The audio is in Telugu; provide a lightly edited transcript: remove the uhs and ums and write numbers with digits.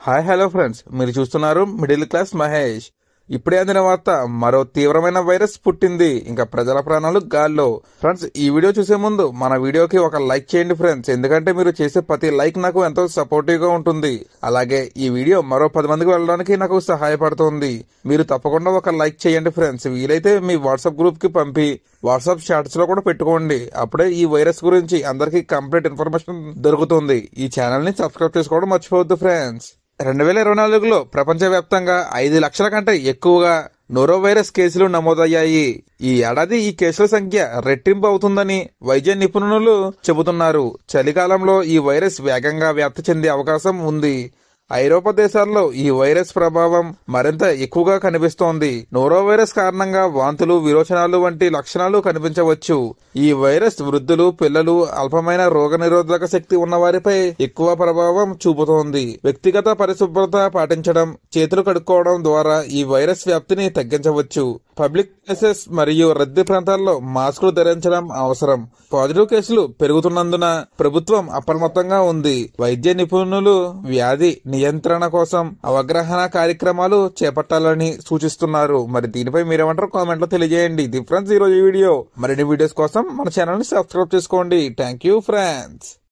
హాయ్ హలో ఫ్రెండ్స్, మీరు చూస్తున్నారు మిడిల్ క్లాస్ మహేష్. ఇప్పుడే అందిన వార్త, మరో తీవ్రమైన వైరస్ పుట్టింది. ఇంకా ప్రజల ప్రాణాలు గాల్లో. ఫ్రెండ్స్, ఈ వీడియో చూసే ముందు మన వీడియోకి ఒక లైక్ చేయండి ఫ్రెండ్స్, ఎందుకంటే మీరు చేసే ప్రతి లైక్ నాకు ఎంతో సపోర్టివ్ గా ఉంటుంది. అలాగే ఈ వీడియో మరో 10 మందికి వెళ్ళడానికి నాకు సహాయపడుతుంది. మీరు తప్పకుండా ఒక లైక్ చేయండి ఫ్రెండ్స్. వీలైతే మీ వాట్సాప్ గ్రూప్ కి పంపి వాట్సాప్ చాట్స్ లో కూడా పెట్టుకోండి. అప్పుడే ఈ వైరస్ గురించి అందరికీ కంప్లీట్ ఇన్ఫర్మేషన్ దొరుకుతుంది. ఈ ఛానల్ ని సబ్స్క్రైబ్ చేసుకోవడం మర్చిపోవద్దు ఫ్రెండ్స్. 2024లో ప్రపంచవ్యాప్తంగా 5 లక్షల కంటే ఎక్కువగా నోరో వైరస్ కేసులు నమోదయ్యాయి. ఈ ఏడాది ఈ కేసుల సంఖ్య రెట్టింపు అవుతుందని వైద్య నిపుణులు చెబుతున్నారు. చలికాలంలో ఈ వైరస్ వేగంగా వ్యాప్తి చెందే అవకాశం ఉంది. ఐరోపా దేశాల్లో ఈ వైరస్ ప్రభావం మరింత ఎక్కువగా కనిపిస్తోంది. నోరో వైరస్ కారణంగా వాంతులు, విరోచనాలు వంటి లక్షణాలు కనిపించవచ్చు. ఈ వైరస్ వృద్ధులు, పిల్లలు, అల్పమైన రోగనిరోధక శక్తి ఉన్న వారిపై ఎక్కువ ప్రభావం చూపుతోంది. వ్యక్తిగత పరిశుభ్రత పాటించడం, చేతులు కడుక్కోవడం ద్వారా ఈ వైరస్ వ్యాప్తిని తగ్గించవచ్చు. పబ్లిక్ ప్లేసెస్ మరియు రద్దీ ప్రాంతాల్లో మాస్కులు ధరించడం అవసరం. పాజిటివ్ కేసులు పెరుగుతున్నందున ప్రభుత్వం అప్రమత్తంగా ఉంది. వైద్య నిపుణులు వ్యాధి నియంత్రణ కోసం అవగాహన కార్యక్రమాలు చేపట్టాలని సూచిస్తున్నారు. మరి దీనిపై మీరేమంటారు కామెంట్ లో తెలియజేయండి. ఇది ఫ్రెండ్స్ ఈరోజు ఈ వీడియో. మరిన్ని వీడియోస్ కోసం మన ఛానల్ ని సబ్స్క్రైబ్ చేసుకోండి. Thank you friends.